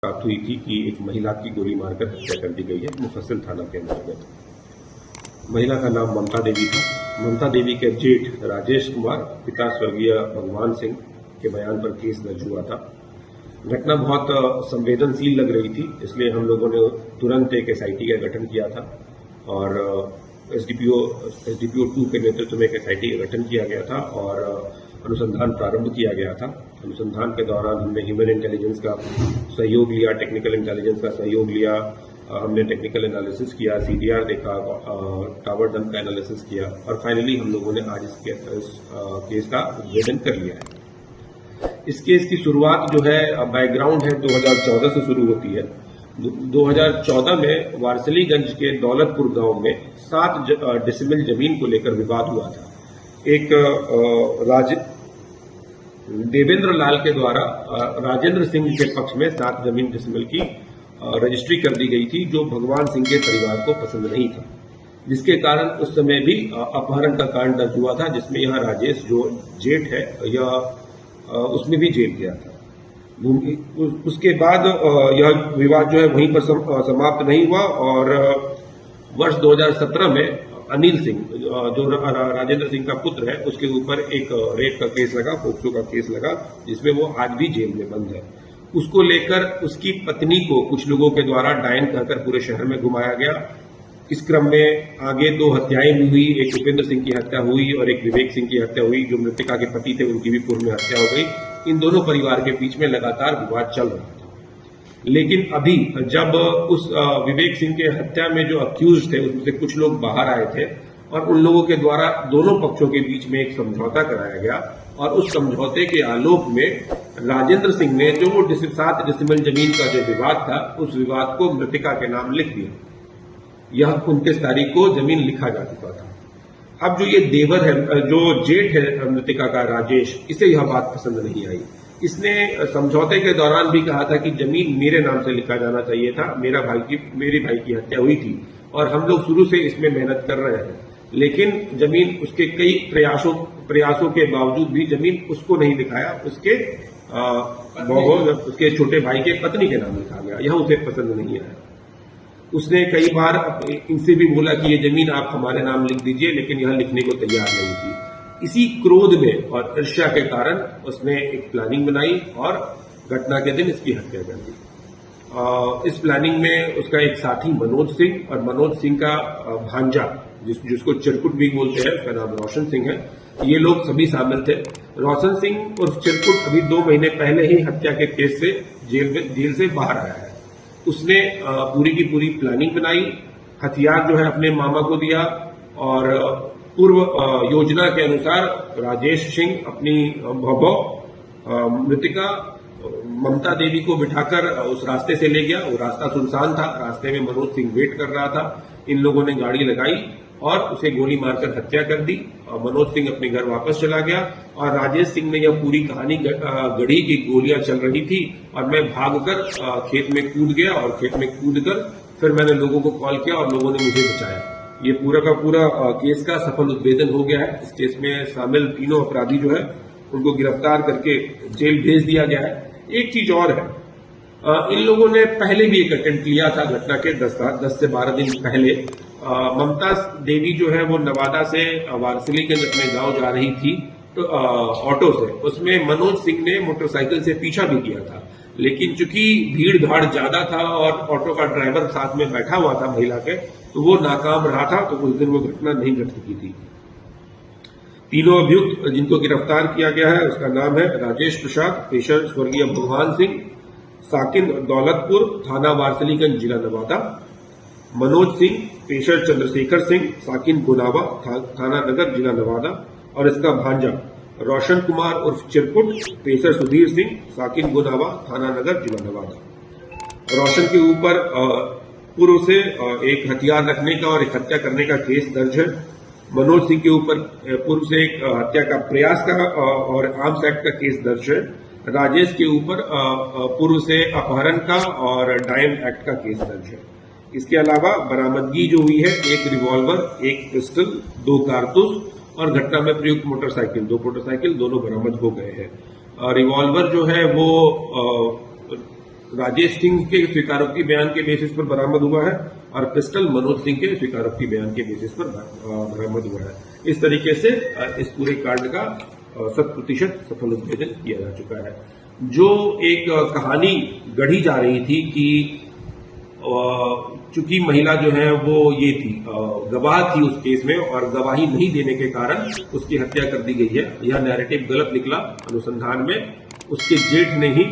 प्राप्त हुई थी कि एक महिला की गोली मारकर हत्या कर दी गई है मुफस्सिल थाना के अंतर्गत। महिला का नाम ममता देवी था। ममता देवी के जेठ राजेश कुमार पिता स्वर्गीय भगवान सिंह के बयान पर केस दर्ज हुआ था। घटना बहुत संवेदनशील लग रही थी, इसलिए हम लोगों ने तुरंत एक एसआईटी का गठन किया था और एसडीपीओ 2 के नेतृत्व में एक एसआईटी का गठन किया गया था और अनुसंधान प्रारंभ किया गया था। अनुसंधान के दौरान हमने ह्यूमन इंटेलिजेंस का सहयोग लिया, टेक्निकल इंटेलिजेंस का सहयोग लिया, हमने टेक्निकल एनालिसिस किया, सीडीआर देखा, टावर डंप का एनालिसिस किया और फाइनली हम लोगों ने आज इस केस का उद्भेदन कर लिया है। इस केस की शुरुआत जो है बैकग्राउंड है 2014 से शुरू होती है। 2014 में वारसलीगंज के दौलतपुर गांव में 7 डिसिमिल जमीन को लेकर विवाद हुआ था। एक देवेंद्र लाल के द्वारा राजेंद्र सिंह के पक्ष में 7 जमीन डिसिमिल की रजिस्ट्री कर दी गई थी, जो भगवान सिंह के परिवार को पसंद नहीं था, जिसके कारण उस समय भी अपहरण का कांड दर्ज हुआ था, जिसमें यह राजेश जो जेठ है यह उसमें भी जेल गया था। उसके बाद यह विवाद जो है वहीं पर समाप्त नहीं हुआ और वर्ष 2017 में अनिल सिंह जो राजेंद्र सिंह का पुत्र है उसके ऊपर एक रेप का केस लगा, पोक्सो का केस लगा, जिसमें वो आज भी जेल में बंद है। उसको लेकर उसकी पत्नी को कुछ लोगों के द्वारा डायन कहकर पूरे शहर में घुमाया गया। इस क्रम में आगे 2 हत्याएं भी हुई, एक उपेंद्र सिंह की हत्या हुई और एक विवेक सिंह की हत्या हुई। जो मृतका के पति थे उनकी भी पूर्व में हत्या हो गई। इन दोनों परिवार के बीच में लगातार विवाद चल रहा था। लेकिन अभी जब उस विवेक सिंह के हत्या में जो अक्यूज थे उसमें से कुछ लोग बाहर आए थे और उन लोगों के द्वारा दोनों पक्षों के बीच में एक समझौता कराया गया और उस समझौते के आलोक में राजेंद्र सिंह ने जो वो 7 डिसिमिल जमीन का जो विवाद था उस विवाद को मृतिका के नाम लिख दिया। यह 29 तारीख को जमीन लिखा जा चुका था। अब जो ये देवर है, जो जेठ है मृतिका का राजेश, इसे यह बात पसंद नहीं आई। इसने समझौते के दौरान भी कहा था कि जमीन मेरे नाम से लिखा जाना चाहिए था, मेरे भाई की हत्या हुई थी और हम लोग शुरू से इसमें मेहनत कर रहे हैं, लेकिन जमीन उसके कई प्रयासों के बावजूद भी जमीन उसको नहीं लिखाया, उसके छोटे भाई के पत्नी के नाम लिखा गया। यह उसे पसंद नहीं आया। उसने कई बार इनसे भी बोला कि ये जमीन आप हमारे नाम लिख दीजिए, लेकिन यह लिखने को तैयार नहीं थी। इसी क्रोध में और ईर्ष्या के कारण उसने एक प्लानिंग बनाई और घटना के दिन इसकी हत्या कर दी। इस प्लानिंग में उसका एक साथी मनोज सिंह और मनोज सिंह का भांजा जिसको चिरकुट भी बोलते हैं, उसका नाम रोशन सिंह है, ये लोग सभी शामिल थे। रोशन सिंह और चिरकुट अभी 2 महीने पहले ही हत्या के केस से जेल से बाहर आया है। उसने पूरी की पूरी प्लानिंग बनाई, हथियार जो है अपने मामा को दिया और पूर्व योजना के अनुसार राजेश सिंह अपनी मृतिका ममता देवी को बिठाकर उस रास्ते से ले गया। वो रास्ता सुनसान था, रास्ते में मनोज सिंह वेट कर रहा था। इन लोगों ने गाड़ी लगाई और उसे गोली मारकर हत्या कर दी। मनोज सिंह अपने घर वापस चला गया और राजेश सिंह ने यह पूरी कहानी गढ़ी की गोलियां चल रही थी और मैं भागकर खेत में कूद गया और खेत में कूदकर फिर मैंने लोगों को कॉल किया और लोगों ने मुझे बचाया। ये पूरा का पूरा केस का सफल उद्भेदन हो गया है। इस केस में शामिल तीनों अपराधी जो है उनको गिरफ्तार करके जेल भेज दिया गया है। एक चीज और है, इन लोगों ने पहले भी एक अटेम्प्ट किया था घटना के 10 से 12 दिन पहले। ममता देवी जो है वो नवादा से वारसलीगंज अपने गांव जा रही थी तो ऑटो से, उसमें मनोज सिंह ने मोटरसाइकिल से पीछा भी किया था, लेकिन चूंकि भीड़ भाड़ ज्यादा था और ऑटो का ड्राइवर साथ में बैठा हुआ था महिला के, तो वो नाकाम रहा था, तो उस दिन वो घटना नहीं घट सकी थी। तीनों अभियुक्त जिनको गिरफ्तार किया गया है उसका नाम है राजेश प्रसाद, पेशर स्वर्गीय भगवान सिंह, साकिन दौलतपुर, थाना वारसलीगंज, जिला नवादा; मनोज सिंह, पेशर चंद्रशेखर सिंह, साकिन गोनावा, थाना नगर, जिला नवादा; और इसका भांजा रोशन कुमार उर्फ चिरकुट, पेशर सुधीर सिंह, साकिन गोनावा, थाना नगर, जिला नवादा। रोशन के ऊपर पूर्व से एक हथियार रखने का और एक हत्या करने का केस दर्ज है। मनोज सिंह के ऊपर पूर्व से एक हत्या का प्रयास का और आर्म्स एक्ट का केस दर्ज है। राजेश के ऊपर पूर्व से अपहरण का और डायन एक्ट का केस दर्ज है। इसके अलावा बरामदगी जो हुई है, एक रिवॉल्वर, एक पिस्टल, 2 कारतूस और घटना में प्रयुक्त मोटरसाइकिल, 2 मोटरसाइकिल दोनों बरामद हो गए हैं। रिवॉल्वर जो है वो राजेश सिंह के स्वीकारोक्ति बयान के बेसिस पर बरामद हुआ है और पिस्टल मनोज सिंह के स्वीकारोक्ति बयान के बेसिस पर बरामद हुआ है। इस तरीके से इस पूरे कांड का 100% सफल उद्भेदन किया जा चुका है। जो एक कहानी गढ़ी जा रही थी कि चूंकि महिला जो है वो ये थी गवाह थी उस केस में और गवाही नहीं देने के कारण उसकी हत्या कर दी गई है, यह नैरेटिव गलत निकला। अनुसंधान में उसके जेठ ने ही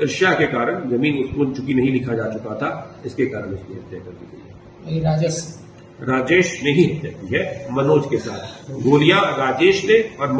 ईर्ष्या के कारण, जमीन उसको चूंकि नहीं लिखा जा चुका था, इसके कारण उसकी हत्या कर दी गई है। राजेश ने ही हत्या की है मनोज के साथ। गोलियां राजेश ने और